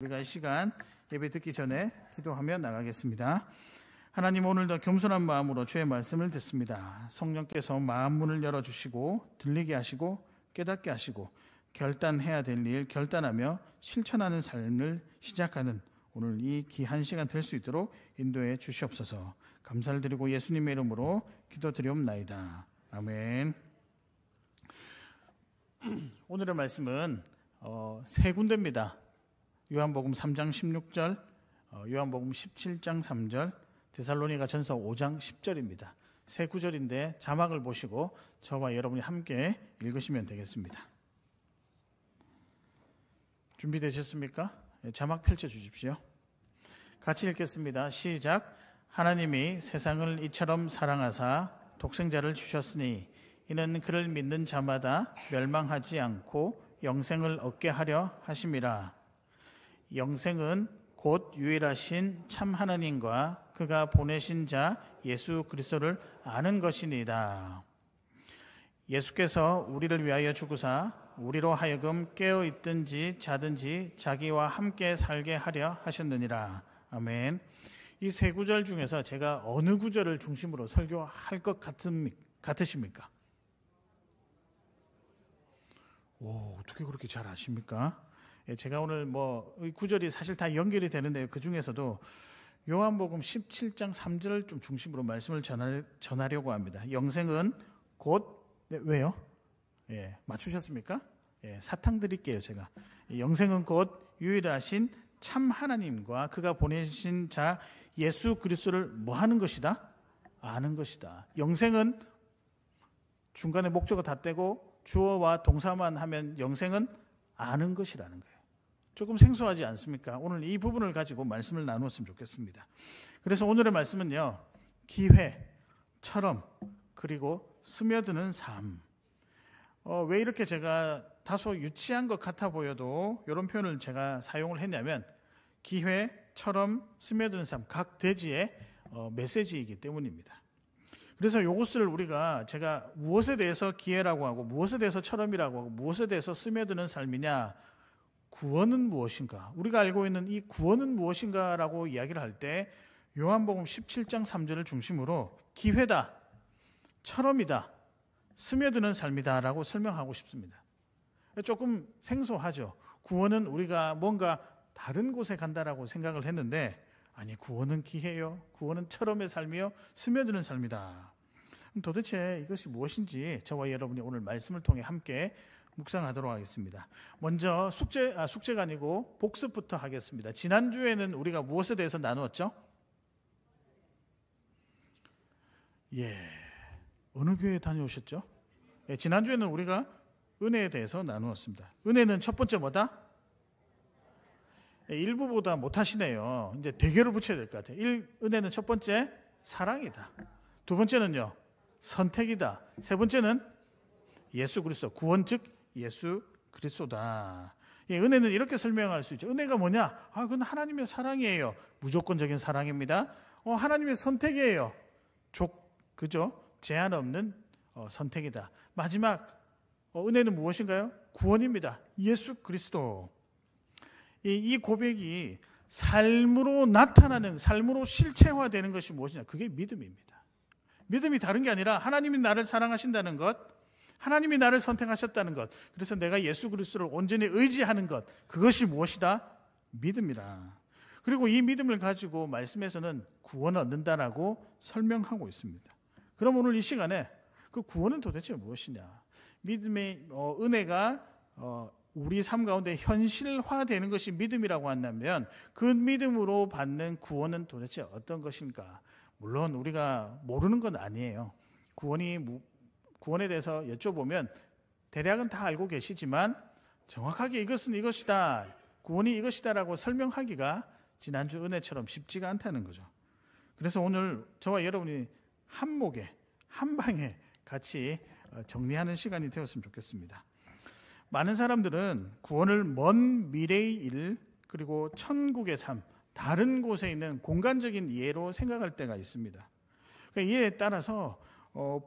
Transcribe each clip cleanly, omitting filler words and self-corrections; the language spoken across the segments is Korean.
우리가 이 시간 예배 듣기 전에 기도하며 나가겠습니다. 하나님, 오늘도 겸손한 마음으로 주의 말씀을 듣습니다. 성령께서 마음 문을 열어주시고 들리게 하시고 깨닫게 하시고 결단해야 될 일 결단하며 실천하는 삶을 시작하는 오늘 이 귀한 시간 될 수 있도록 인도해 주시옵소서. 감사를 드리고 예수님의 이름으로 기도드리옵나이다. 아멘. 오늘의 말씀은 세 군데입니다. 요한복음 3장 16절, 요한복음 17장 3절, 데살로니가 전서 5장 10절입니다. 세 구절인데 자막을 보시고 저와 여러분이 함께 읽으시면 되겠습니다. 준비되셨습니까? 자막 펼쳐주십시오. 같이 읽겠습니다. 시작. 하나님이 세상을 이처럼 사랑하사 독생자를 주셨으니 이는 그를 믿는 자마다 멸망하지 않고 영생을 얻게 하려 하심이라. 영생은 곧 유일하신 참 하나님과 그가 보내신 자 예수 그리스도를 아는 것이니이다. 예수께서 우리를 위하여 죽으사 우리로 하여금 깨어 있든지 자든지 자기와 함께 살게 하려 하셨느니라. 아멘. 이 세 구절 중에서 제가 어느 구절을 중심으로 설교할 것 같으십니까? 어떻게 그렇게 잘 아십니까? 제가 오늘 이 구절이 사실 다 연결이 되는데요. 그 중에서도 요한복음 17장 3절을 좀 중심으로 말씀을 전하려고 합니다. 영생은 곧 왜요? 맞추셨습니까? 사탕 드릴게요, 제가. 영생은 곧 유일하신 참 하나님과 그가 보내신 자 예수 그리스도를 뭐 하는 것이다? 아는 것이다. 영생은 중간에 목적어 다 떼고 주어와 동사만 하면 영생은 아는 것이라는 거예요. 조금 생소하지 않습니까? 오늘 이 부분을 가지고 말씀을 나누었으면 좋겠습니다. 그래서 오늘의 말씀은요, 기회처럼 그리고 스며드는 삶. 왜 이렇게 제가 다소 유치한 것 같아 보여도 이런 표현을 제가 사용을 했냐면 기회처럼 스며드는 삶, 각 대지의 메시지이기 때문입니다. 그래서 이것을 제가 무엇에 대해서 기회라고 하고 무엇에 대해서 처럼이라고 하고 무엇에 대해서 스며드는 삶이냐, 구원은 무엇인가, 우리가 알고 있는 이 구원은 무엇인가라고 이야기를 할 때 요한복음 17장 3절을 중심으로 기회다, 처럼이다, 스며드는 삶이다 라고 설명하고 싶습니다. 조금 생소하죠. 구원은 우리가 뭔가 다른 곳에 간다라고 생각을 했는데 아니, 구원은 기회요, 구원은 처럼의 삶이요, 스며드는 삶이다. 도대체 이것이 무엇인지 저와 여러분이 오늘 말씀을 통해 함께 묵상하도록 하겠습니다. 먼저 숙제가 아니고 복습부터 하겠습니다. 지난주에는 우리가 무엇에 대해서 나누었죠? 어느 교회 다녀오셨죠? 지난주에는 우리가 은혜에 대해서 나누었습니다. 은혜는 첫 번째 뭐다? 일부보다 못하시네요. 이제 대결을 붙여야 될 것 같아요. 은혜는 첫 번째 사랑이다. 두 번째는요, 선택이다. 세 번째는 예수 그리스도, 구원 즉 예수 그리스도다. 은혜는 이렇게 설명할 수 있죠. 은혜가 뭐냐? 그건 하나님의 사랑이에요. 무조건적인 사랑입니다. 하나님의 선택이에요. 그죠? 제한 없는 선택이다. 마지막 은혜는 무엇인가요? 구원입니다. 예수 그리스도. 이 고백이 삶으로 나타나는, 삶으로 실체화되는 것이 무엇이냐? 그게 믿음입니다. 믿음이 다른 게 아니라 하나님이 나를 사랑하신다는 것, 하나님이 나를 선택하셨다는 것, 그래서 내가 예수 그리스도를 온전히 의지하는 것, 그것이 무엇이다? 믿음이다. 그리고 이 믿음을 가지고 말씀에서는 구원을 얻는다라고 설명하고 있습니다. 그럼 오늘 이 시간에 그 구원은 도대체 무엇이냐? 믿음의 은혜가 우리 삶 가운데 현실화되는 것이 믿음이라고 한다면 그 믿음으로 받는 구원은 도대체 어떤 것인가? 물론 우리가 모르는 건 아니에요. 구원에 대해서 여쭤보면 대략은 다 알고 계시지만 정확하게 이것은 이것이다, 구원이 이것이다라고 설명하기가 지난주 은혜처럼 쉽지가 않다는 거죠. 그래서 오늘 저와 여러분이 한 방에 같이 정리하는 시간이 되었으면 좋겠습니다. 많은 사람들은 구원을 먼 미래의 일, 그리고 천국의 삶, 다른 곳에 있는 공간적인 이해로 생각할 때가 있습니다. 그러니까 이에 따라서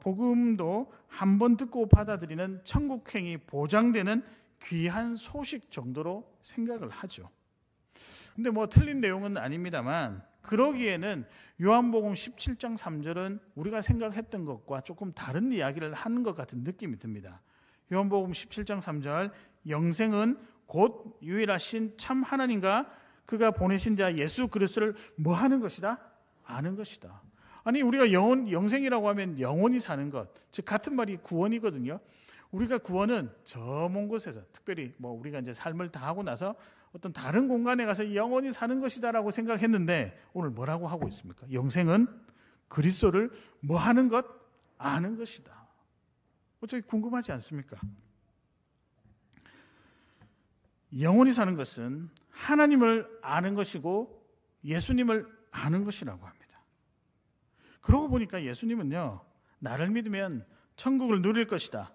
복음도 한 번 듣고 받아들이는 천국행이 보장되는 귀한 소식 정도로 생각을 하죠. 근데 뭐 틀린 내용은 아닙니다만 그러기에는 요한복음 17장 3절은 우리가 생각했던 것과 조금 다른 이야기를 하는 것 같은 느낌이 듭니다. 요한복음 17장 3절 영생은 곧 유일하신 참 하나님과 그가 보내신 자 예수 그리스도를 뭐 하는 것이다? 아는 것이다. 아니 우리가 영생이라고 하면 영원히 사는 것, 즉 같은 말이 구원이거든요. 우리가 구원은 저 먼 곳에서 특별히 뭐 우리가 이제 삶을 다 하고 나서 어떤 다른 공간에 가서 영원히 사는 것이다라고 생각했는데 오늘 뭐라고 하고 있습니까? 영생은 그리스도를 뭐 하는 것? 아는 것이다. 어떻게 궁금하지 않습니까? 영원히 사는 것은 하나님을 아는 것이고 예수님을 아는 것이라고 합니다. 그러고 보니까 예수님은요, 나를 믿으면 천국을 누릴 것이다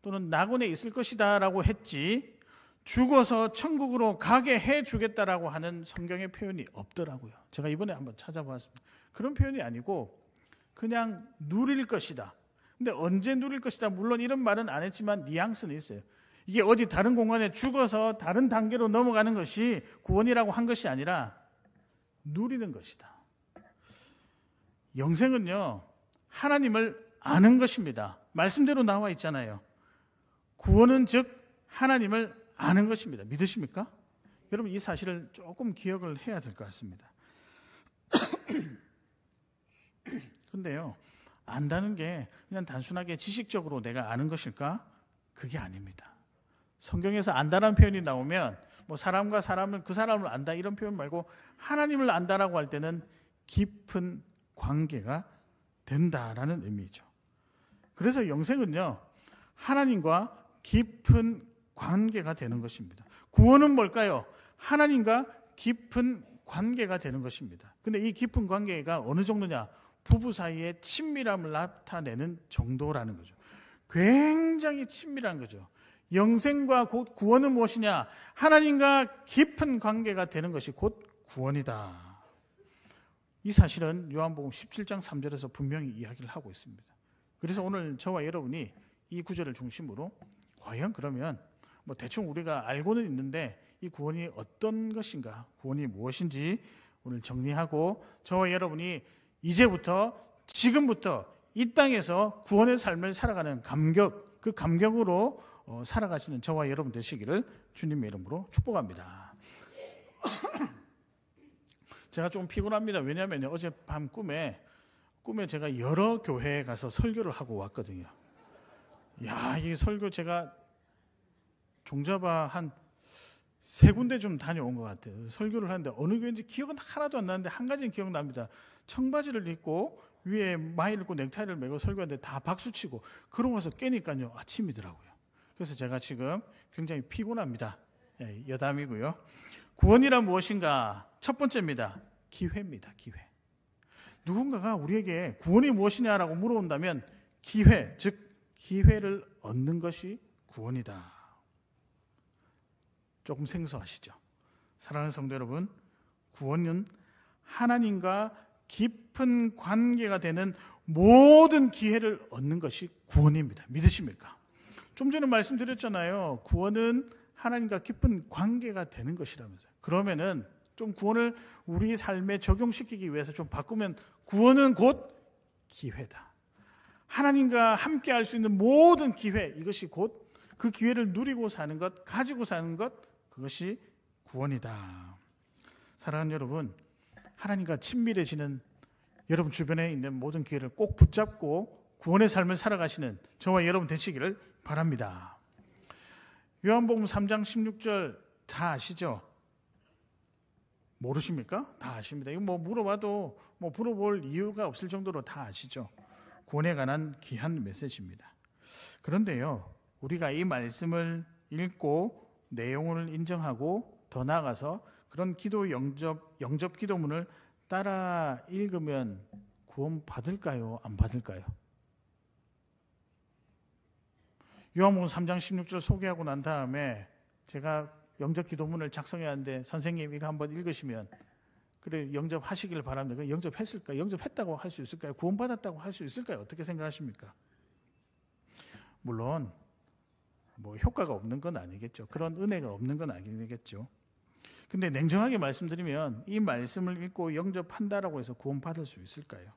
또는 낙원에 있을 것이다 라고 했지 죽어서 천국으로 가게 해주겠다라고 하는 성경의 표현이 없더라고요. 제가 이번에 한번 찾아보았습니다. 그런 표현이 아니고 그냥 누릴 것이다. 근데 언제 누릴 것이다, 물론 이런 말은 안 했지만 뉘앙스는 있어요. 이게 어디 다른 공간에 죽어서 다른 단계로 넘어가는 것이 구원이라고 한 것이 아니라 누리는 것이다. 영생은요, 하나님을 아는 것입니다. 말씀대로 나와 있잖아요. 구원은 즉 하나님을 아는 것입니다. 믿으십니까? 여러분 이 사실을 조금 기억을 해야 될 것 같습니다. 근데요, 안다는 게 그냥 단순하게 지식적으로 내가 아는 것일까? 그게 아닙니다. 성경에서 안다라는 표현이 나오면 뭐 사람과 사람을 그 사람을 안다 이런 표현 말고 하나님을 안다라고 할 때는 깊은 관계가 된다라는 의미죠. 그래서 영생은요, 하나님과 깊은 관계가 되는 것입니다. 구원은 뭘까요? 하나님과 깊은 관계가 되는 것입니다. 근데 이 깊은 관계가 어느 정도냐? 부부 사이의 친밀함을 나타내는 정도라는 거죠. 굉장히 친밀한 거죠. 영생과 곧 구원은 무엇이냐? 하나님과 깊은 관계가 되는 것이 곧 구원이다. 이 사실은 요한복음 17장 3절에서 분명히 이야기를 하고 있습니다. 그래서 오늘 저와 여러분이 이 구절을 중심으로 과연 그러면 뭐 대충 우리가 알고는 있는데 이 구원이 어떤 것인가, 구원이 무엇인지 오늘 정리하고 저와 여러분이 이제부터 지금부터 이 땅에서 구원의 삶을 살아가는 감격, 그 감격으로 살아가시는 저와 여러분 되시기를 주님의 이름으로 축복합니다. 제가 좀 피곤합니다. 왜냐하면 어젯밤 꿈에 제가 여러 교회에 가서 설교를 하고 왔거든요. 야, 이 설교 제가 종잡아 한 3군데 좀 다녀온 것 같아요. 설교를 하는데 어느 교회인지 기억은 하나도 안 나는데 한 가지는 기억납니다. 청바지를 입고 위에 마이를 입고 넥타이를 메고 설교하는데 다 박수치고 그러고 나서 깨니까요, 아침이더라고요. 그래서 제가 지금 굉장히 피곤합니다. 여담이고요. 구원이란 무엇인가? 첫 번째입니다. 기회입니다. 기회. 누군가가 우리에게 구원이 무엇이냐라고 물어본다면 기회, 즉 기회를 얻는 것이 구원이다. 조금 생소하시죠? 사랑하는 성도 여러분, 구원은 하나님과 깊은 관계가 되는 모든 기회를 얻는 것이 구원입니다. 믿으십니까? 좀 전에 말씀드렸잖아요. 구원은 하나님과 깊은 관계가 되는 것이라면서요. 그러면은 좀 구원을 우리 삶에 적용시키기 위해서 좀 바꾸면 구원은 곧 기회다. 하나님과 함께 할 수 있는 모든 기회, 이것이 곧 그 기회를 누리고 사는 것, 가지고 사는 것, 그것이 구원이다. 사랑하는 여러분, 하나님과 친밀해지는 여러분 주변에 있는 모든 기회를 꼭 붙잡고 구원의 삶을 살아가시는 저와 여러분 되시기를 바랍니다. 요한복음 3장 16절 다 아시죠? 모르십니까? 다 아십니다. 이거 뭐 물어봐도 뭐 물어볼 이유가 없을 정도로 다 아시죠? 구원에 관한 귀한 메시지입니다. 그런데요, 우리가 이 말씀을 읽고 내용을 인정하고 더 나아가서 그런 기도 영접 기도문을 따라 읽으면 구원 받을까요? 안 받을까요? 요한복음 3장 16절 소개하고 난 다음에 제가 영접 기도문을 작성해야 하는데 선생님 이거 한번 읽으시면 그래 영접하시길 바랍니다. 영접했을까요? 영접했다고 할 수 있을까요? 구원받았다고 할 수 있을까요? 어떻게 생각하십니까? 물론 뭐 효과가 없는 건 아니겠죠. 그런 은혜가 없는 건 아니겠죠. 근데 냉정하게 말씀드리면 이 말씀을 읽고 영접한다라고 해서 구원받을 수 있을까요?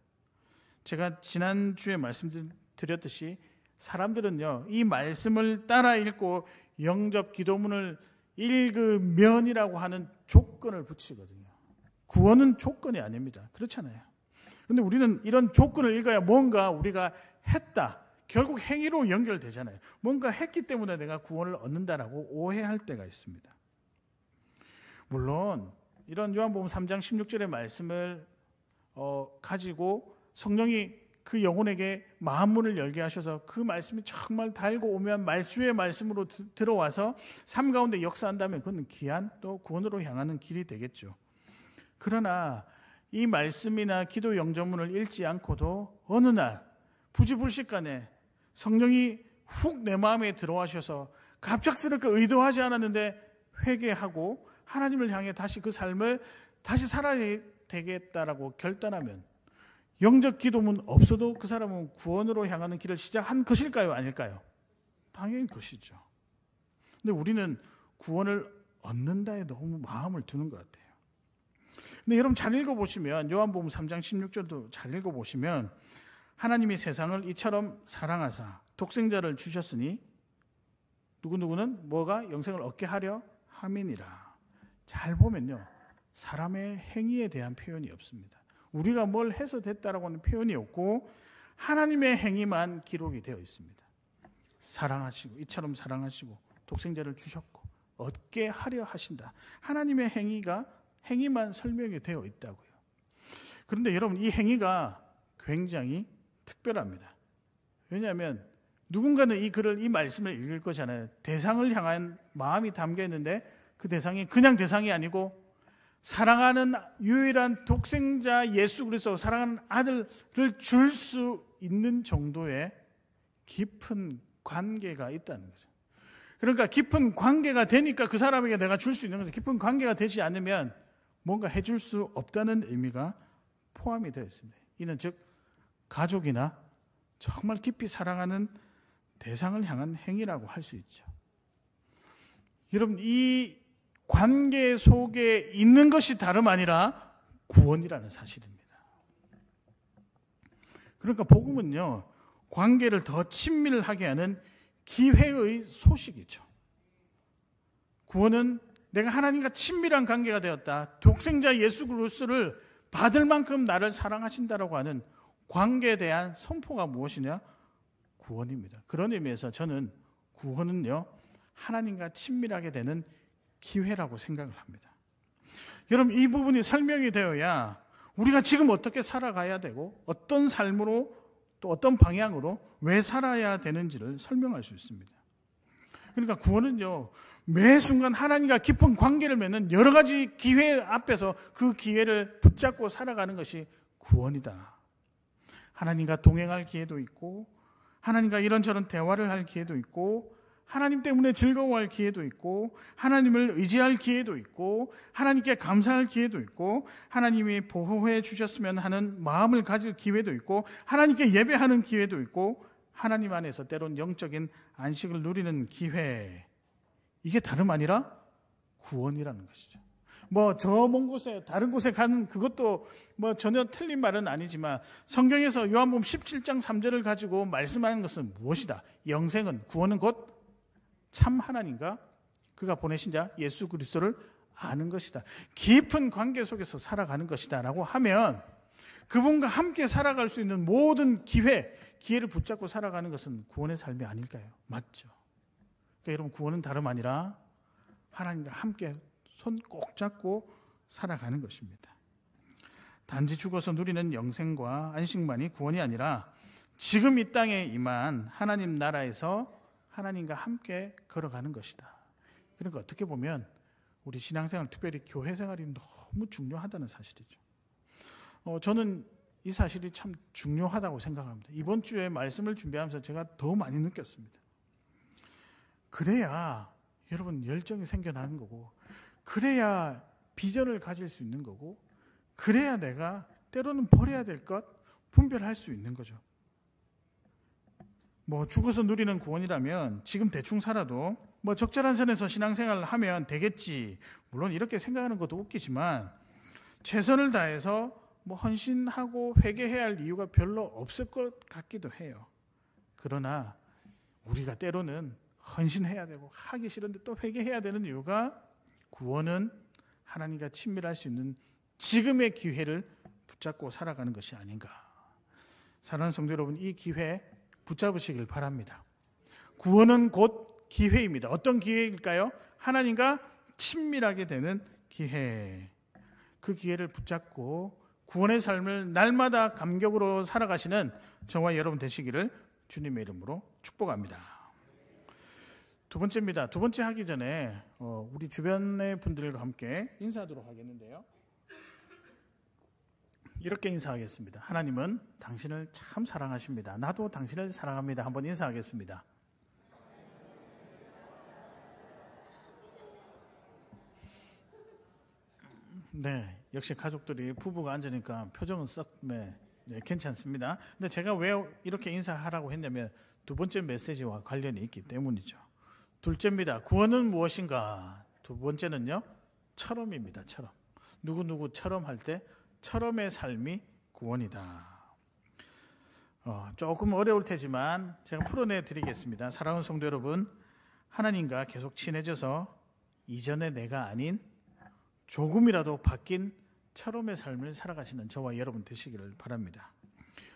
제가 지난주에 말씀드렸듯이 사람들은요, 이 말씀을 따라 읽고 영접 기도문을 읽으면이라고 하는 조건을 붙이거든요. 구원은 조건이 아닙니다. 그렇잖아요. 근데 우리는 이런 조건을 읽어야 뭔가 우리가 했다. 결국 행위로 연결되잖아요. 뭔가 했기 때문에 내가 구원을 얻는다라고 오해할 때가 있습니다. 물론 이런 요한복음 3장 16절의 말씀을 가지고 성령이 그 영혼에게 마음문을 열게 하셔서 그 말씀이 정말 달고 오면 말수의 말씀으로 들어와서 삶 가운데 역사한다면 그건 귀한 또 구원으로 향하는 길이 되겠죠. 그러나 이 말씀이나 기도 영접문을 읽지 않고도 어느 날 부지불식간에 성령이 훅 내 마음에 들어와셔서 갑작스럽게 의도하지 않았는데 회개하고 하나님을 향해 다시 그 삶을 다시 살아야 되겠다라고 결단하면 영접 기도문 없어도 그 사람은 구원으로 향하는 길을 시작한 것일까요? 아닐까요? 당연히 것이죠. 근데 우리는 구원을 얻는다에 너무 마음을 두는 것 같아요. 근데 여러분 잘 읽어보시면 요한복음 3장 16절도 잘 읽어보시면 하나님이 세상을 이처럼 사랑하사 독생자를 주셨으니 누구누구는 뭐가 영생을 얻게 하려 함이니라. 잘 보면요, 사람의 행위에 대한 표현이 없습니다. 우리가 뭘 해서 됐다라고 하는 표현이 없고 하나님의 행위만 기록이 되어 있습니다. 사랑하시고 이처럼 사랑하시고 독생자를 주셨고 얻게 하려 하신다. 하나님의 행위만 설명이 되어 있다고요. 그런데 여러분 이 행위가 굉장히 특별합니다. 왜냐하면 누군가는 이 말씀을 읽을 거잖아요. 대상을 향한 마음이 담겨 있는데 그 대상이 그냥 대상이 아니고 사랑하는 유일한 독생자 예수 그리스도 사랑하는 아들을 줄 수 있는 정도의 깊은 관계가 있다는 거죠. 그러니까 깊은 관계가 되니까 그 사람에게 내가 줄 수 있는 거죠. 깊은 관계가 되지 않으면 뭔가 해줄 수 없다는 의미가 포함이 되어 있습니다. 이는 즉 가족이나 정말 깊이 사랑하는 대상을 향한 행위라고 할 수 있죠. 여러분 이 관계 속에 있는 것이 다름 아니라 구원이라는 사실입니다. 그러니까 복음은요, 관계를 더 친밀하게 하는 기회의 소식이죠. 구원은 내가 하나님과 친밀한 관계가 되었다. 독생자 예수 그리스도를 받을 만큼 나를 사랑하신다라고 하는 관계에 대한 선포가 무엇이냐? 구원입니다. 그런 의미에서 저는 구원은요, 하나님과 친밀하게 되는 기회라고 생각을 합니다. 여러분 이 부분이 설명이 되어야 우리가 지금 어떻게 살아가야 되고 어떤 삶으로 또 어떤 방향으로 왜 살아야 되는지를 설명할 수 있습니다. 그러니까 구원은요, 매 순간 하나님과 깊은 관계를 맺는 여러 가지 기회 앞에서 그 기회를 붙잡고 살아가는 것이 구원이다. 하나님과 동행할 기회도 있고 하나님과 이런저런 대화를 할 기회도 있고 하나님 때문에 즐거워할 기회도 있고 하나님을 의지할 기회도 있고 하나님께 감사할 기회도 있고 하나님이 보호해 주셨으면 하는 마음을 가질 기회도 있고 하나님께 예배하는 기회도 있고 하나님 안에서 때론 영적인 안식을 누리는 기회, 이게 다름 아니라 구원이라는 것이죠. 저 먼 곳에 다른 곳에 가는 그것도 전혀 틀린 말은 아니지만 성경에서 요한복음 17장 3절을 가지고 말씀하는 것은 무엇이다? 영생은, 구원은 곧 참 하나님과 그가 보내신 자 예수 그리스도를 아는 것이다. 깊은 관계 속에서 살아가는 것이다 라고 하면 그분과 함께 살아갈 수 있는 모든 기회를 붙잡고 살아가는 것은 구원의 삶이 아닐까요? 맞죠? 그러니까 여러분 구원은 다름 아니라 하나님과 함께 손 꼭 잡고 살아가는 것입니다. 단지 죽어서 누리는 영생과 안식만이 구원이 아니라 지금 이 땅에 임한 하나님 나라에서 하나님과 함께 걸어가는 것이다. 그러니까 어떻게 보면 우리 신앙생활, 특별히 교회 생활이 너무 중요하다는 사실이죠. 저는 이 사실이 참 중요하다고 생각합니다. 이번 주에 말씀을 준비하면서 제가 더 많이 느꼈습니다. 그래야 여러분 열정이 생겨나는 거고, 그래야 비전을 가질 수 있는 거고, 그래야 내가 때로는 버려야 될 것 분별할 수 있는 거죠. 죽어서 누리는 구원이라면 지금 대충 살아도 적절한 선에서 신앙생활을 하면 되겠지. 물론 이렇게 생각하는 것도 웃기지만 최선을 다해서 헌신하고 회개해야 할 이유가 별로 없을 것 같기도 해요. 그러나 우리가 때로는 헌신해야 되고 하기 싫은데 또 회개해야 되는 이유가 구원은 하나님과 친밀할 수 있는 지금의 기회를 붙잡고 살아가는 것이 아닌가. 사랑하는 성도 여러분, 이 기회 붙잡으시길 바랍니다. 구원은 곧 기회입니다. 어떤 기회일까요? 하나님과 친밀하게 되는 기회. 그 기회를 붙잡고 구원의 삶을 날마다 감격으로 살아가시는 저와 여러분 되시기를 주님의 이름으로 축복합니다. 두 번째입니다. 두 번째 하기 전에 우리 주변의 분들과 함께 인사하도록 하겠는데요. 이렇게 인사하겠습니다. 하나님은 당신을 참 사랑하십니다. 나도 당신을 사랑합니다. 한번 인사하겠습니다. 네, 역시 가족들이 부부가 앉으니까 표정은 썩 괜찮습니다. 근데 제가 왜 이렇게 인사하라고 했냐면 두 번째 메시지와 관련이 있기 때문이죠. 둘째입니다. 구원은 무엇인가? 두 번째는요, 처럼입니다. 처럼. 누구누구처럼 할 때 처럼의 삶이 구원이다. 조금 어려울 테지만 제가 풀어내 드리겠습니다. 사랑하는 성도 여러분, 하나님과 계속 친해져서 이전의 내가 아닌 조금이라도 바뀐 처럼의 삶을 살아가시는 저와 여러분 되시기를 바랍니다.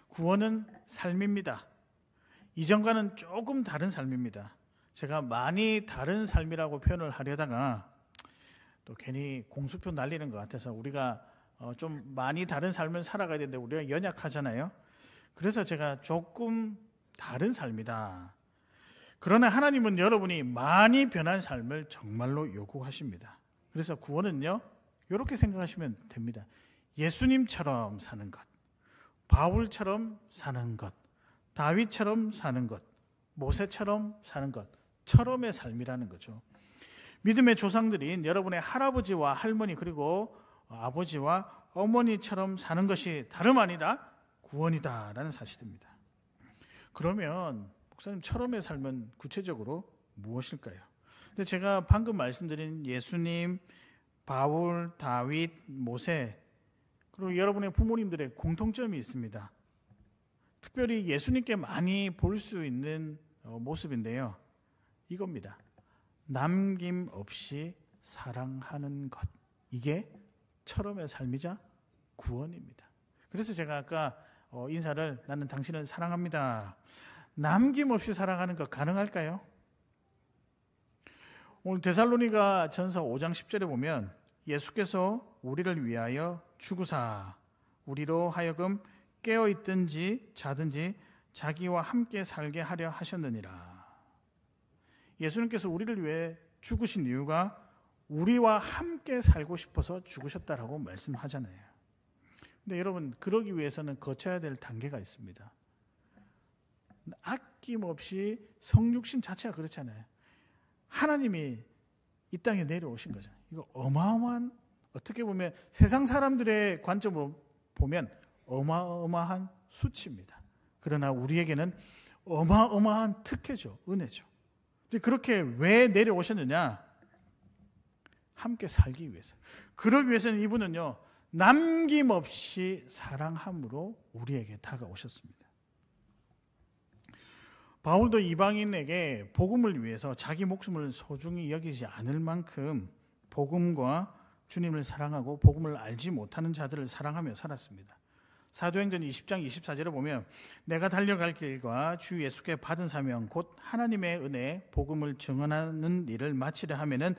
구원은 삶입니다. 이전과는 조금 다른 삶입니다. 제가 많이 다른 삶이라고 표현을 하려다가 또 괜히 공수표 날리는 것 같아서 우리가 좀 많이 다른 삶을 살아가야 되는데 우리가 연약하잖아요. 그래서 제가 조금 다른 삶이다. 그러나 하나님은 여러분이 많이 변한 삶을 정말로 요구하십니다. 그래서 구원은요, 이렇게 생각하시면 됩니다. 예수님처럼 사는 것, 바울처럼 사는 것, 다윗처럼 사는 것, 모세처럼 사는 것, 처럼의 삶이라는 거죠. 믿음의 조상들인 여러분의 할아버지와 할머니 그리고 아버지와 어머니처럼 사는 것이 다름 아니다 구원이다라는 사실입니다. 그러면 목사님, 처럼의 삶은 구체적으로 무엇일까요? 근데 제가 방금 말씀드린 예수님, 바울, 다윗, 모세 그리고 여러분의 부모님들의 공통점이 있습니다. 특별히 예수님께 많이 볼 수 있는 모습인데요. 이겁니다. 남김없이 사랑하는 것. 이게 처럼의 삶이자 구원입니다. 그래서 제가 아까 인사를 나는 당신을 사랑합니다. 남김없이 사랑하는 것 가능할까요? 오늘 데살로니가 전서 5장 10절에 보면 예수께서 우리를 위하여 죽으사 우리로 하여금 깨어있든지 자든지 자기와 함께 살게 하려 하셨느니라. 예수님께서 우리를 위해 죽으신 이유가 우리와 함께 살고 싶어서 죽으셨다라고 말씀하잖아요. 근데 여러분, 그러기 위해서는 거쳐야 될 단계가 있습니다. 아낌없이 성육신 자체가 그렇잖아요. 하나님이 이 땅에 내려오신 거잖아요. 이거 어마어마한, 어떻게 보면 세상 사람들의 관점으로 보면 어마어마한 수치입니다. 그러나 우리에게는 어마어마한 특혜죠. 은혜죠. 그렇게 왜 내려오셨느냐? 함께 살기 위해서. 그러기 위해서는 이분은요, 남김없이 사랑함으로 우리에게 다가오셨습니다. 바울도 이방인에게 복음을 위해서 자기 목숨을 소중히 여기지 않을 만큼 복음과 주님을 사랑하고 복음을 알지 못하는 자들을 사랑하며 살았습니다. 사도행전 20장 24절에 보면 내가 달려갈 길과 주 예수께 받은 사명 곧 하나님의 은혜 복음을 증언하는 일을 마치려 하면은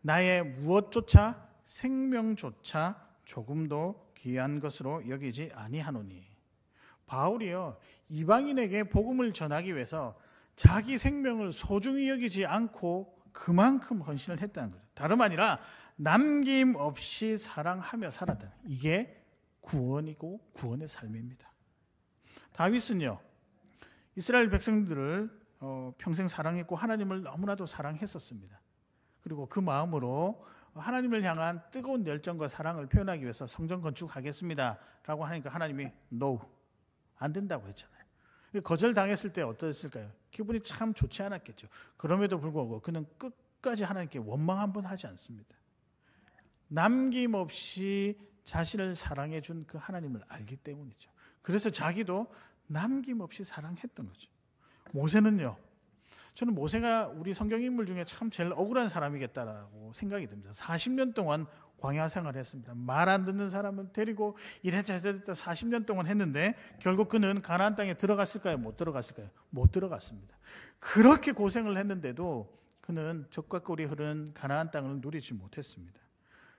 나의 무엇조차 생명조차 조금도 귀한 것으로 여기지 아니하노니. 바울이요, 이방인에게 복음을 전하기 위해서 자기 생명을 소중히 여기지 않고 그만큼 헌신을 했다는 거죠. 다름 아니라 남김없이 사랑하며 살았다. 이게 구원이고 구원의 삶입니다. 다윗은요, 이스라엘 백성들을 평생 사랑했고 하나님을 너무나도 사랑했었습니다. 그리고 그 마음으로 하나님을 향한 뜨거운 열정과 사랑을 표현하기 위해서 성전 건축하겠습니다 라고 하니까 하나님이 No, 안 된다고 했잖아요. 거절당했을 때 어떠했을까요? 기분이 참 좋지 않았겠죠. 그럼에도 불구하고 그는 끝까지 하나님께 원망 한 번 하지 않습니다. 남김없이 자신을 사랑해 준 그 하나님을 알기 때문이죠. 그래서 자기도 남김없이 사랑했던 거죠. 모세는요, 저는 모세가 우리 성경 인물 중에 참 제일 억울한 사람이겠다라고 생각이 듭니다. 40년 동안 광야 생활을 했습니다. 말 안 듣는 사람을 데리고 이랬다 저랬다 40년 동안 했는데 결국 그는 가나안 땅에 들어갔을까요? 못 들어갔을까요? 못 들어갔습니다. 그렇게 고생을 했는데도 그는 적과 꿀이 흐른 가나안 땅을 누리지 못했습니다.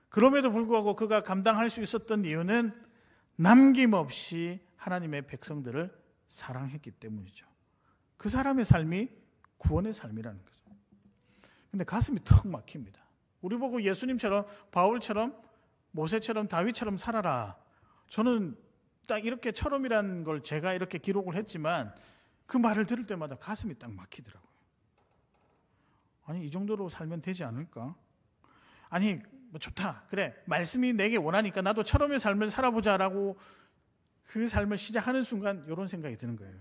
그럼에도 불구하고 그가 감당할 수 있었던 이유는 남김없이 하나님의 백성들을 사랑했기 때문이죠. 그 사람의 삶이 구원의 삶이라는 거죠. 근데 가슴이 턱 막힙니다. 우리 보고 예수님처럼, 바울처럼, 모세처럼, 다윗처럼 살아라. 저는 딱 이렇게 처럼이라는 걸 제가 이렇게 기록을 했지만 그 말을 들을 때마다 가슴이 딱 막히더라고요. 아니, 이 정도로 살면 되지 않을까? 아니, 뭐 좋다. 그래, 말씀이 내게 원하니까 나도 처럼의 삶을 살아보자라고 그 삶을 시작하는 순간 이런 생각이 드는 거예요.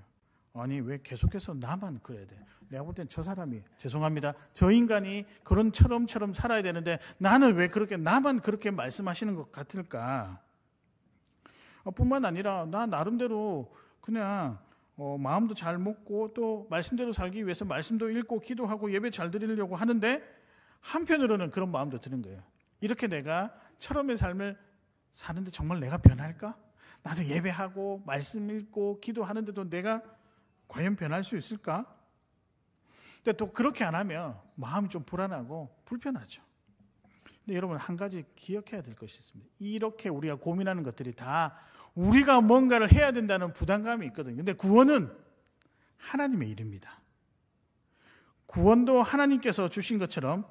아니, 왜 계속해서 나만 그래야 돼? 내가 볼 땐 저 사람이, 죄송합니다, 저 인간이 그런 처럼처럼 살아야 되는데 나는 왜 그렇게, 나만 그렇게 말씀하시는 것 같을까? 뿐만 아니라 나 나름대로 그냥 마음도 잘 먹고 또 말씀대로 살기 위해서 말씀도 읽고 기도하고 예배 잘 드리려고 하는데 한편으로는 그런 마음도 드는 거예요. 이렇게 내가 처럼의 삶을 사는데 정말 내가 변할까? 나도 예배하고 말씀 읽고 기도하는데도 내가 과연 변할 수 있을까? 근데 또 그렇게 안 하면 마음이 좀 불안하고 불편하죠. 근데 여러분, 한 가지 기억해야 될 것이 있습니다. 이렇게 우리가 고민하는 것들이 다 우리가 뭔가를 해야 된다는 부담감이 있거든요. 근데 구원은 하나님의 일입니다. 구원도 하나님께서 주신 것처럼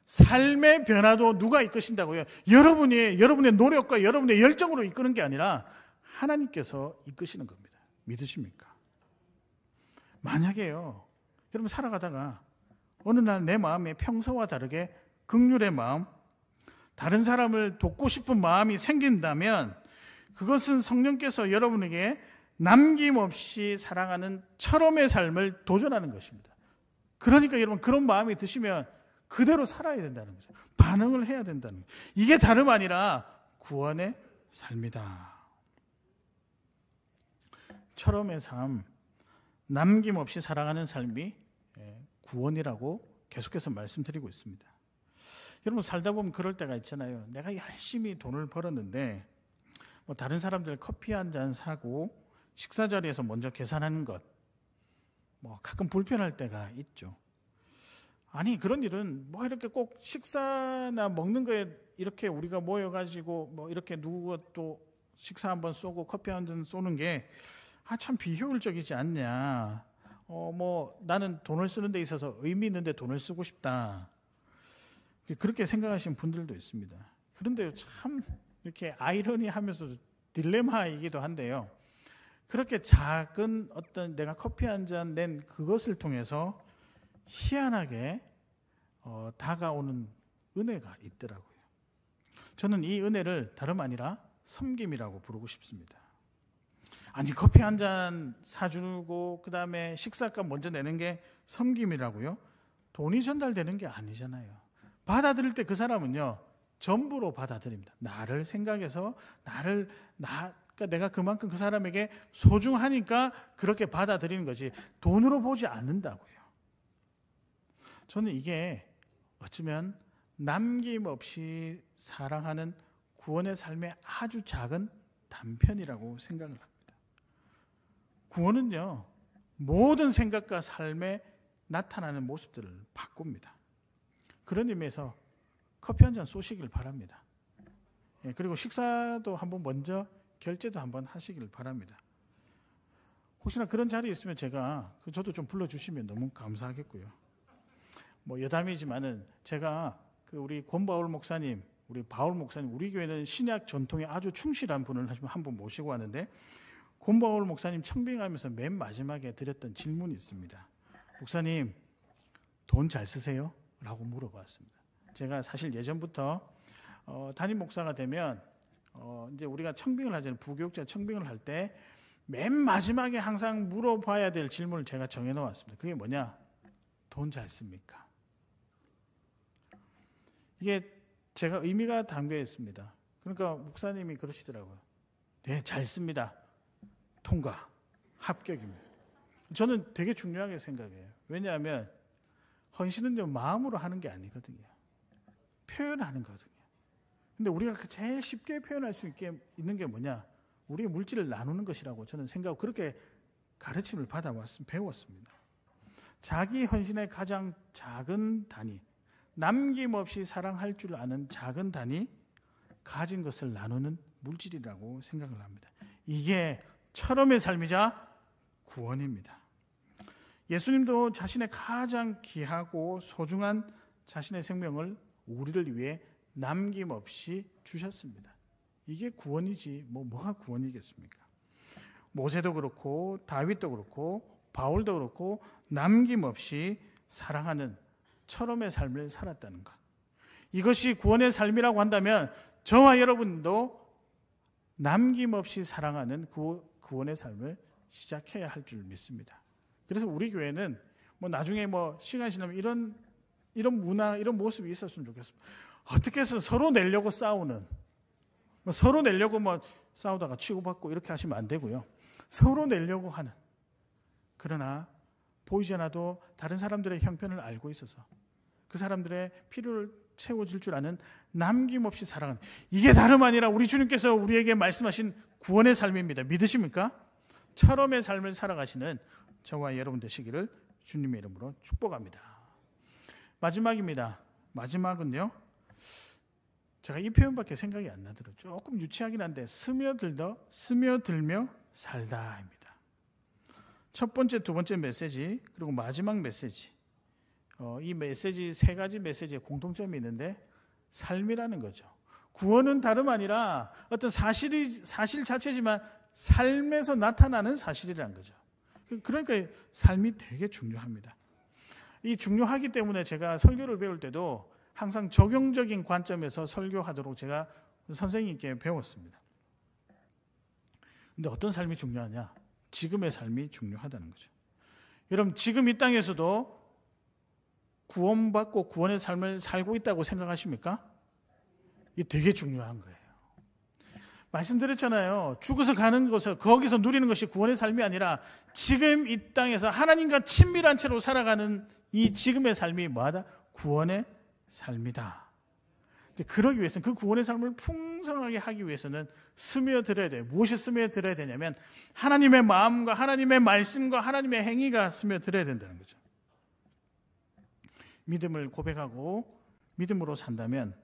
삶의 변화도 누가 이끄신다고요? 여러분의 노력과 여러분의 열정으로 이끄는 게 아니라 하나님께서 이끄시는 겁니다. 믿으십니까? 만약에요, 여러분 살아가다가 어느 날 내 마음에 평소와 다르게 긍휼의 마음, 다른 사람을 돕고 싶은 마음이 생긴다면 그것은 성령께서 여러분에게 남김없이 사랑하는 처럼의 삶을 도전하는 것입니다. 그러니까 여러분, 그런 마음이 드시면 그대로 살아야 된다는 거죠. 반응을 해야 된다는 거죠. 이게 다름 아니라 구원의 삶이다. 처럼의 삶, 남김없이 사랑하는 삶이 구원이라고 계속해서 말씀드리고 있습니다. 여러분, 살다 보면 그럴 때가 있잖아요. 내가 열심히 돈을 벌었는데 뭐 다른 사람들 커피 한 잔 사고 식사 자리에서 먼저 계산하는 것, 뭐 가끔 불편할 때가 있죠. 아니, 그런 일은 뭐 이렇게 꼭 식사나 먹는 거에 이렇게 우리가 모여가지고 뭐 이렇게 누구 또 식사 한번 쏘고 커피 한 잔 쏘는 게 참 비효율적이지 않냐. 뭐 나는 돈을 쓰는 데 있어서 의미 있는데 돈을 쓰고 싶다. 그렇게 생각하시는 분들도 있습니다. 그런데 참 이렇게 아이러니하면서 딜레마이기도 한데요. 그렇게 작은 어떤 내가 커피 한 잔 낸 그것을 통해서 희한하게 다가오는 은혜가 있더라고요. 저는 이 은혜를 다름 아니라 섬김이라고 부르고 싶습니다. 아니, 커피 한 잔 사주고 그 다음에 식사값 먼저 내는 게 섬김이라고요? 돈이 전달되는 게 아니잖아요. 받아들일 때 그 사람은요, 전부로 받아들입니다. 나를 생각해서 그러니까 내가 그만큼 그 사람에게 소중하니까 그렇게 받아들이는 거지 돈으로 보지 않는다고요. 저는 이게 어쩌면 남김없이 사랑하는 구원의 삶의 아주 작은 단편이라고 생각을 합니다. 구원은요, 모든 생각과 삶에 나타나는 모습들을 바꿉니다. 그런 의미에서 커피 한 잔 쏘시길 바랍니다. 그리고 식사도 한번 먼저 결제도 한번 하시길 바랍니다. 혹시나 그런 자리에 있으면 저도 좀 불러주시면 너무 감사하겠고요. 뭐 여담이지만은 제가 우리 권바울 목사님, 우리 바울 목사님, 우리 교회는 신약 전통에 아주 충실한 분을 한 분 모시고 왔는데, 권바울 목사님 청빙하면서 맨 마지막에 드렸던 질문이 있습니다. 목사님, 돈 잘 쓰세요? 라고 물어봤습니다. 제가 사실 예전부터 담임 목사가 되면 이제 우리가 청빙을 하잖아요. 부교육자 청빙을 할 때 맨 마지막에 항상 물어봐야 될 질문을 제가 정해놓았습니다. 그게 뭐냐? 돈 잘 씁니까? 이게 제가 의미가 담겨 있습니다. 그러니까 목사님이 그러시더라고요. 네, 잘 씁니다. 통과, 합격입니다. 저는 되게 중요하게 생각해요. 왜냐하면 헌신은요, 마음으로 하는 게 아니거든요. 표현하는 거거든요. 근데 우리가 제일 쉽게 표현할 수 있는 게 뭐냐? 우리의 물질을 나누는 것이라고 저는 생각하고 그렇게 가르침을 배웠습니다. 자기 헌신의 가장 작은 단위, 남김없이 사랑할 줄 아는 작은 단위, 가진 것을 나누는 물질이라고 생각을 합니다. 이게 처럼의 삶이자 구원입니다. 예수님도 자신의 가장 귀하고 소중한 자신의 생명을 우리를 위해 남김없이 주셨습니다. 이게 구원이지 뭐가 구원이겠습니까? 모세도 그렇고 다윗도 그렇고 바울도 그렇고 남김없이 사랑하는 처럼의 삶을 살았다는 것. 이것이 구원의 삶이라고 한다면 저와 여러분도 남김없이 사랑하는 구원의 삶을 시작해야 할 줄 믿습니다. 그래서 우리 교회는 나중에 시간이 지나면 이런 문화, 이런 모습이 있었으면 좋겠습니다. 어떻게 해서 서로 내려고 싸우는, 서로 내려고 싸우다가 치고받고 이렇게 하시면 안 되고요. 서로 내려고 하는. 그러나 보이지 않아도 다른 사람들의 형편을 알고 있어서 그 사람들의 필요를 채워줄 줄 아는 남김없이 사랑하는, 이게 다름 아니라 우리 주님께서 우리에게 말씀하신 구원의 삶입니다. 믿으십니까? 처럼의 삶을 살아가시는 저와 여러분 되시기를 주님의 이름으로 축복합니다. 마지막입니다. 마지막은요, 제가 이 표현밖에 생각이 안 나더라고요. 조금 유치하긴 한데 스며들며 살다입니다. 첫 번째, 두 번째 메시지, 그리고 마지막 메시지, 이 메시지 세 가지 메시지에 공통점이 있는데 삶이라는 거죠. 구원은 다름 아니라 어떤 사실 자체지만 삶에서 나타나는 사실이라는 거죠. 그러니까 삶이 되게 중요합니다. 이 중요하기 때문에 제가 설교를 배울 때도 항상 적용적인 관점에서 설교하도록 제가 선생님께 배웠습니다. 근데 어떤 삶이 중요하냐? 지금의 삶이 중요하다는 거죠. 여러분, 지금 이 땅에서도 구원받고 구원의 삶을 살고 있다고 생각하십니까? 이게 되게 중요한 거예요. 말씀드렸잖아요. 죽어서 가는 곳을 거기서 누리는 것이 구원의 삶이 아니라 지금 이 땅에서 하나님과 친밀한 채로 살아가는 이 지금의 삶이 뭐하다? 구원의 삶이다. 그러기 위해서는, 그 구원의 삶을 풍성하게 하기 위해서는 스며들어야 돼요. 무엇이 스며들어야 되냐면 하나님의 마음과 하나님의 말씀과 하나님의 행위가 스며들어야 된다는 거죠. 믿음을 고백하고 믿음으로 산다면,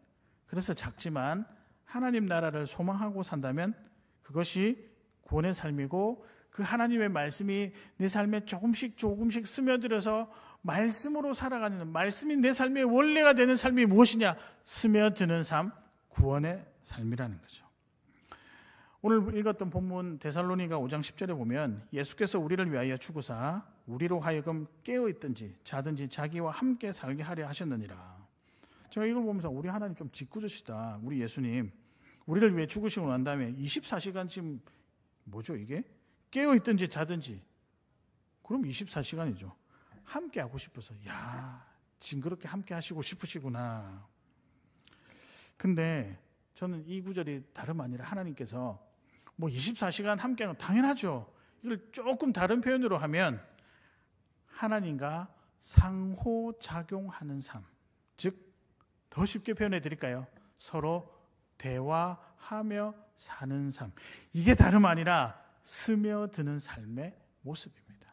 그래서 작지만 하나님 나라를 소망하고 산다면 그것이 구원의 삶이고, 그 하나님의 말씀이 내 삶에 조금씩 스며들어서 말씀으로 살아가는, 말씀이 내 삶의 원래가 되는 삶이 무엇이냐? 스며드는 삶, 구원의 삶이라는 거죠. 오늘 읽었던 본문 데살로니가 5장 10절에 보면 예수께서 우리를 위하여 죽으사 우리로 하여금 깨어있든지 자든지 자기와 함께 살게 하려 하셨느니라. 제가 이걸 보면서 우리 하나님 좀 짓궂으시다. 우리 예수님 우리를 위해 죽으시고 난 다음에 24시간 지금 뭐죠 이게? 깨어있든지 자든지, 그럼 24시간이죠. 함께 하고 싶어서, 징그럽게 함께 하시고 싶으시구나. 근데 저는 이 구절이 다름 아니라 하나님께서 24시간 함께 하는 건 당연하죠. 이걸 조금 다른 표현으로 하면 하나님과 상호작용하는 삶, 즉 더 쉽게 표현해 드릴까요? 서로 대화하며 사는 삶. 이게 다름 아니라 스며드는 삶의 모습입니다.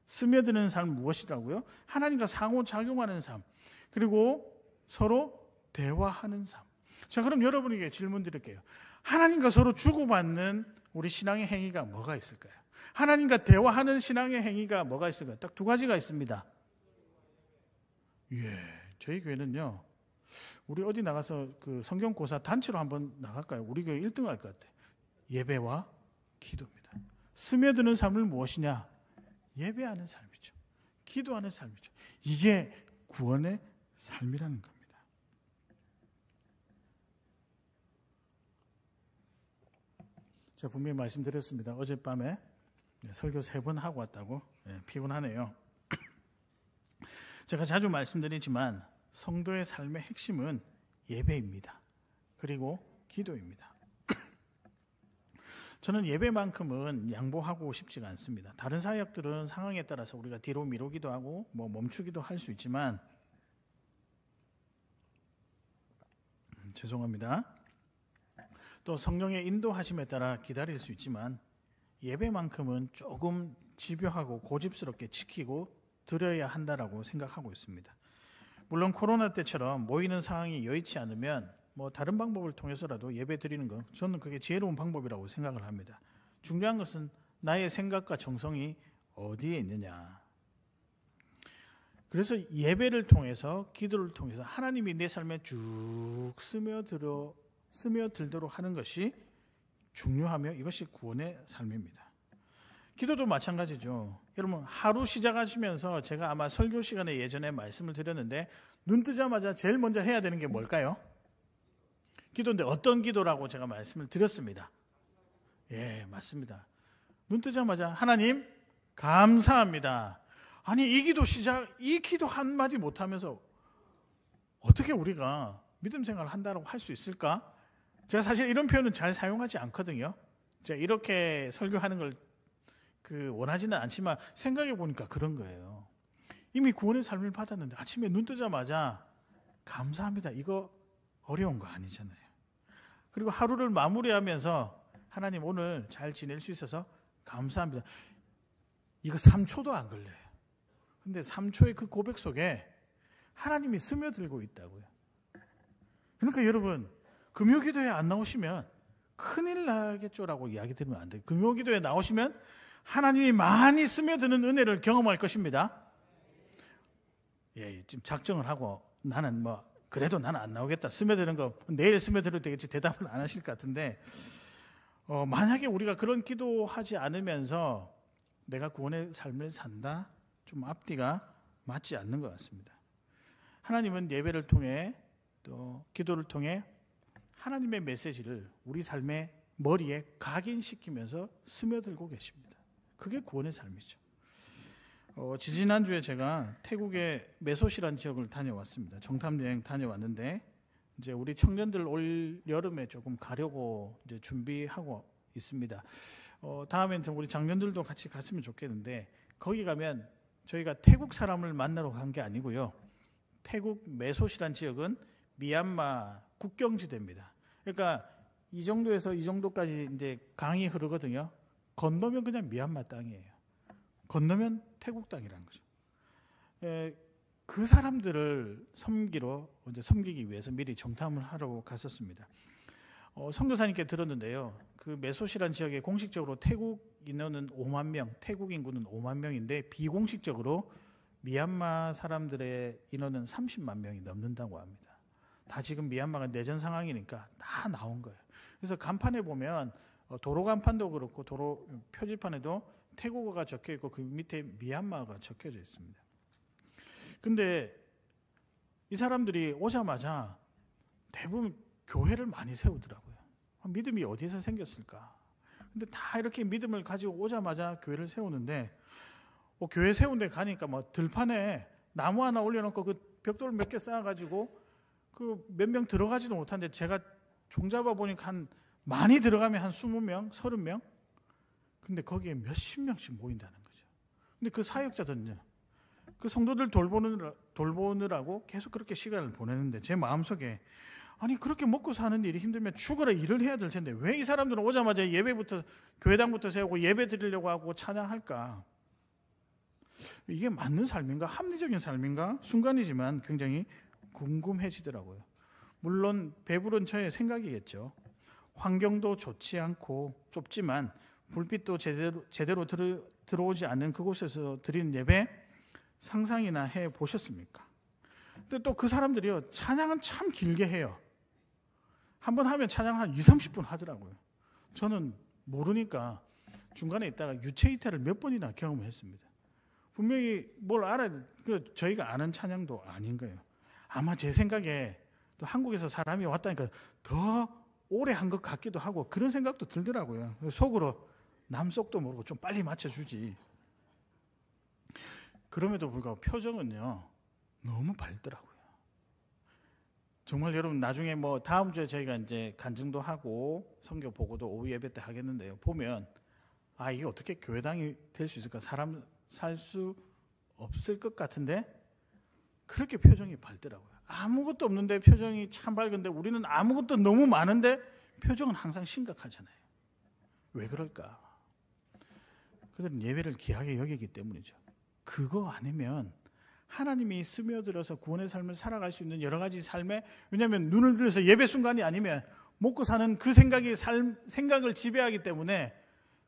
스며드는 삶은 무엇이라고요? 하나님과 상호작용하는 삶, 그리고 서로 대화하는 삶. 자, 그럼 여러분에게 질문 드릴게요. 하나님과 서로 주고받는 우리 신앙의 행위가 뭐가 있을까요? 하나님과 대화하는 신앙의 행위가 뭐가 있을까요? 딱 두 가지가 있습니다. 저희 교회는요, 우리 어디 나가서 그 성경고사 단체로 한번 나갈까요? 우리 교회 1등 할 것 같아요. 예배와 기도입니다. 스며드는 삶은 무엇이냐? 예배하는 삶이죠. 기도하는 삶이죠. 이게 구원의 삶이라는 겁니다. 제가 분명히 말씀드렸습니다. 어젯밤에 설교 3번 하고 왔다고. 피곤하네요. 제가 자주 말씀드리지만 성도의 삶의 핵심은 예배입니다. 그리고 기도입니다. 저는 예배만큼은 양보하고 싶지가 않습니다. 다른 사역들은 상황에 따라서 우리가 뒤로 미루기도 하고 멈추기도 할 수 있지만 죄송합니다. 또 성령의 인도하심에 따라 기다릴 수 있지만 예배만큼은 조금 집요하고 고집스럽게 지키고 드려야 한다라고 생각하고 있습니다. 물론 코로나 때처럼 모이는 상황이 여의치 않으면 다른 방법을 통해서라도 예배 드리는 거 저는 그게 지혜로운 방법이라고 생각을 합니다. 중요한 것은 나의 생각과 정성이 어디에 있느냐. 그래서 예배를 통해서 기도를 통해서 하나님이 내 삶에 쭉 스며들도록 하는 것이 중요하며 이것이 구원의 삶입니다. 기도도 마찬가지죠. 여러분 하루 시작하시면서 제가 아마 설교 시간에 예전에 말씀을 드렸는데 눈 뜨자마자 제일 먼저 해야 되는 게 뭘까요? 기도인데 어떤 기도라고 제가 말씀을 드렸습니다. 예, 맞습니다. 눈 뜨자마자 하나님 감사합니다. 아니 이 기도 한마디 못하면서 어떻게 우리가 믿음 생활을 한다고 할 수 있을까? 제가 사실 이런 표현은 잘 사용하지 않거든요. 제가 이렇게 설교하는 걸 원하지는 않지만 생각해 보니까 그런 거예요. 이미 구원의 삶을 받았는데 아침에 눈 뜨자마자 감사합니다. 이거 어려운 거 아니잖아요. 그리고 하루를 마무리하면서 하나님 오늘 잘 지낼 수 있어서 감사합니다. 이거 3초도 안 걸려요. 근데 3초의 그 고백 속에 하나님이 스며들고 있다고요. 그러니까 여러분 금요기도에 안 나오시면 큰일 나겠죠라고 이야기 드리면 안 돼요. 금요기도에 나오시면 하나님이 많이 스며드는 은혜를 경험할 것입니다. 예, 지금 작정을 하고 나는 그래도 나는 안 나오겠다. 스며드는 거 내일 스며들어도 되겠지. 대답을 안 하실 것 같은데 만약에 우리가 그런 기도하지 않으면서 내가 구원의 삶을 산다? 좀 앞뒤가 맞지 않는 것 같습니다. 하나님은 예배를 통해 또 기도를 통해 하나님의 메시지를 우리 삶의 머리에 각인시키면서 스며들고 계십니다. 그게 구원의 삶이죠. 지지난주에 제가 태국의 메소시라는 지역을 다녀왔습니다. 정탐여행 다녀왔는데 이제 우리 청년들 올 여름에 조금 가려고 이제 준비하고 있습니다. 다음엔 우리 장년들도 같이 갔으면 좋겠는데 거기 가면 저희가 태국 사람을 만나러 간 게 아니고요. 태국 메소시라는 지역은 미얀마 국경지대입니다. 그러니까 이 정도에서 이 정도까지 이제 강이 흐르거든요. 건너면 그냥 미얀마 땅이에요. 건너면 태국 땅이라는 거죠. 그 사람들을 섬기기 위해서 미리 정탐을 하러 갔었습니다. 선교사님께 들었는데요. 그 메소시란 지역에 공식적으로 태국 인원은 5만 명, 태국 인구는 5만 명인데 비공식적으로 미얀마 사람들의 인원은 30만 명이 넘는다고 합니다. 다 지금 미얀마가 내전 상황이니까 다 나온 거예요. 그래서 간판에 보면 도로 간판도 그렇고 도로 표지판에도 태국어가 적혀 있고 그 밑에 미얀마가 적혀져 있습니다. 근데 이 사람들이 오자마자 대부분 교회를 많이 세우더라고요. 믿음이 어디서 생겼을까? 근데 다 이렇게 믿음을 가지고 오자마자 교회를 세우는데 교회 세운 데 가니까 들판에 나무 하나 올려놓고 그 벽돌 몇 개 쌓아가지고 그 몇 명 들어가지도 못한데 제가 종잡아 보니까 많이 들어가면 한 20명, 30명? 근데 거기에 몇십 명씩 모인다는 거죠. 근데 그 사역자들은요, 그 성도들 돌보느라고 계속 그렇게 시간을 보내는데 제 마음속에 아니 그렇게 먹고 사는 일이 힘들면 죽어라 일을 해야 될 텐데 왜 이 사람들은 오자마자 예배부터 교회당부터 세우고 예배 드리려고 하고 찬양할까? 이게 맞는 삶인가? 합리적인 삶인가? 순간이지만 굉장히 궁금해지더라고요. 물론 배부른 저의 생각이겠죠. 환경도 좋지 않고 좁지만 불빛도 제대로 들어오지 않는 그곳에서 드리는 예배 상상이나 해보셨습니까? 근데 또 그 사람들이요 찬양은 참 길게 해요. 한번 하면 찬양 한 20-30분 하더라고요. 저는 모르니까 중간에 있다가 유체 이탈을 몇 번이나 경험했습니다. 분명히 뭘 알아야 저희가 아는 찬양도 아닌 거예요. 아마 제 생각에 또 한국에서 사람이 왔다니까 더 오래 한 것 같기도 하고 그런 생각도 들더라고요. 속으로 남속도 모르고 좀 빨리 맞춰주지. 그럼에도 불구하고 표정은요 너무 밝더라고요. 정말 여러분 나중에 뭐 다음 주에 저희가 이제 간증도 하고 선교 보고도 오후 예배 때 하겠는데요. 보면 이게 어떻게 교회당이 될 수 있을까? 사람 살 수 없을 것 같은데 그렇게 표정이 밝더라고요. 아무것도 없는데 표정이 참 밝은데 우리는 아무것도 너무 많은데 표정은 항상 심각하잖아요. 왜 그럴까? 그들은 예배를 귀하게 여기기 때문이죠. 그거 아니면 하나님이 스며들어서 구원의 삶을 살아갈 수 있는 여러 가지 삶에, 왜냐하면 눈을 들어서 예배 순간이 아니면 먹고 사는 그 생각을 지배하기 때문에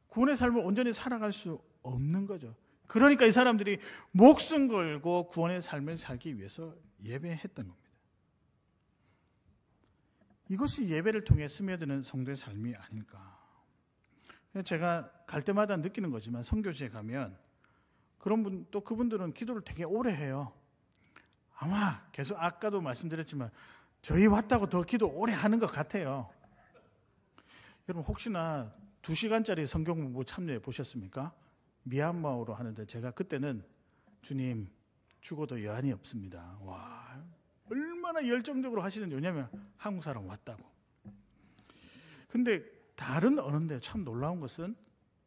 구원의 삶을 온전히 살아갈 수 없는 거죠. 그러니까 이 사람들이 목숨 걸고 구원의 삶을 살기 위해서 예배했던 겁니다. 이것이 예배를 통해 스며드는 성도의 삶이 아닐까. 제가 갈 때마다 느끼는 거지만 선교지에 가면 그런 분, 또 그분들은 기도를 되게 오래 해요. 아마 계속 아까도 말씀드렸지만 저희 왔다고 더 기도 오래 하는 것 같아요. 여러분 혹시나 2시간짜리 성경 공부 참여해 보셨습니까? 미얀마어로 하는데 제가 그때는 주님 죽어도 여한이 없습니다. 와, 얼마나 열정적으로 하시는지. 왜냐하면 한국 사람 왔다고. 근데 다른 언어인데 참 놀라운 것은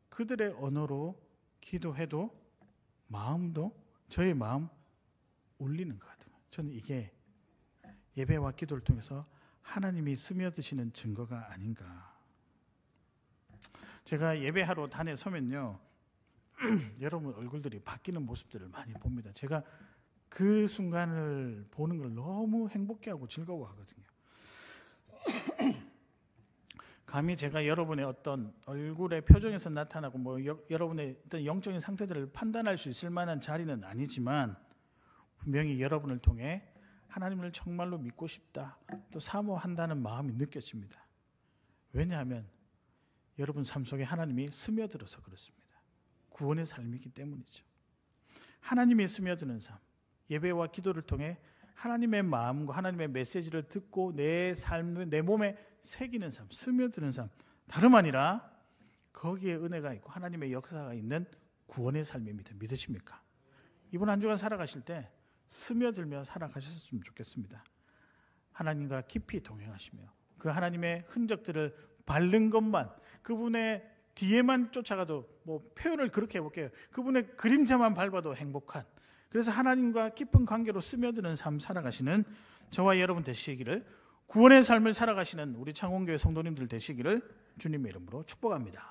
그들의 언어로 기도해도 마음도 저의 마음 울리는 것 같아요. 저는 이게 예배와 기도를 통해서 하나님이 스며드시는 증거가 아닌가. 제가 예배하러 단에 서면요, 여러분 얼굴들이 바뀌는 모습들을 많이 봅니다. 제가 그 순간을 보는 걸 너무 행복해하고 즐거워하거든요. 감히 제가 여러분의 어떤 얼굴의 표정에서 나타나고 여러분의 어떤 영적인 상태들을 판단할 수 있을 만한 자리는 아니지만 분명히 여러분을 통해 하나님을 정말로 믿고 싶다, 또 사모한다는 마음이 느껴집니다. 왜냐하면 여러분 삶 속에 하나님이 스며들어서 그렇습니다. 구원의 삶이기 때문이죠. 하나님이 스며드는 삶, 예배와 기도를 통해 하나님의 마음과 하나님의 메시지를 듣고 내 삶을 내 몸에 새기는 삶, 스며드는 삶, 다름 아니라 거기에 은혜가 있고 하나님의 역사가 있는 구원의 삶입니다. 믿으십니까? 이번 한 주간 살아가실 때 스며들며 살아가셨으면 좋겠습니다. 하나님과 깊이 동행하시며 그 하나님의 흔적들을 밟는 것만, 그분의 뒤에만 쫓아가도, 표현을 그렇게 해볼게요. 그분의 그림자만 밟아도 행복한, 그래서 하나님과 깊은 관계로 스며드는 삶 살아가시는 저와 여러분 되시기를, 구원의 삶을 살아가시는 우리 창원교회 성도님들 되시기를 주님의 이름으로 축복합니다.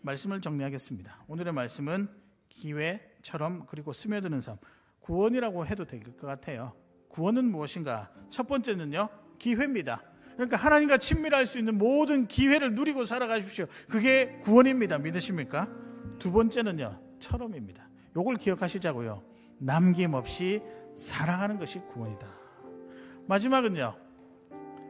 말씀을 정리하겠습니다. 오늘의 말씀은 기회처럼, 그리고 스며드는 삶, 구원이라고 해도 될 것 같아요. 구원은 무엇인가? 첫 번째는요, 기회입니다. 그러니까 하나님과 친밀할 수 있는 모든 기회를 누리고 살아가십시오. 그게 구원입니다. 믿으십니까? 두 번째는요, 처럼입니다. 요걸 기억하시자고요. 남김없이 사랑하는 것이 구원이다. 마지막은요,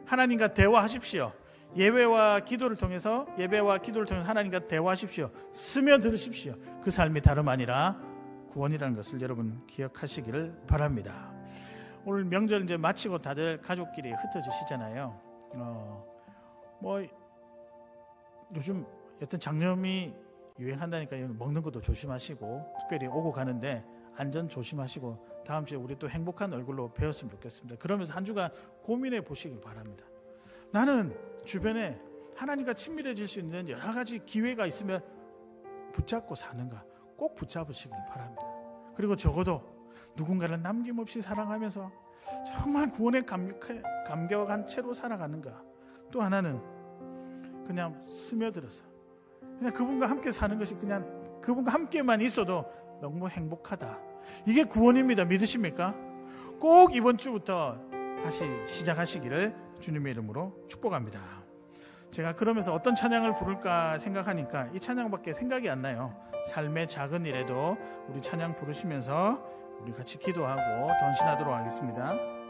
하나님과 대화하십시오. 예배와 기도를 통해서 하나님과 대화하십시오. 스며들으십시오. 그 삶이 다름 아니라 구원이라는 것을 여러분 기억하시기를 바랍니다. 오늘 명절 이제 마치고 다들 가족끼리 흩어지시잖아요. 요즘 어떤 장염이 유행한다니까 먹는 것도 조심하시고, 특별히 오고 가는데 안전 조심하시고, 다음 주에 우리 또 행복한 얼굴로 뵈었으면 좋겠습니다. 그러면서 한 주간 고민해 보시길 바랍니다. 나는 주변에 하나님과 친밀해질 수 있는 여러 가지 기회가 있으면 붙잡고 사는가, 꼭 붙잡으시길 바랍니다. 그리고 적어도 누군가를 남김없이 사랑하면서 정말 구원에 감격한 채로 살아가는가. 또 하나는 그냥 스며들어서 그냥 그분과 함께 사는 것이, 그냥 그분과 함께만 있어도 너무 행복하다. 이게 구원입니다. 믿으십니까? 꼭 이번 주부터 다시 시작하시기를 주님의 이름으로 축복합니다. 제가 그러면서 어떤 찬양을 부를까 생각하니까 이 찬양밖에 생각이 안 나요. 삶의 작은 일에도 우리 찬양 부르시면서 우리 같이 기도하고 던신하도록 하겠습니다.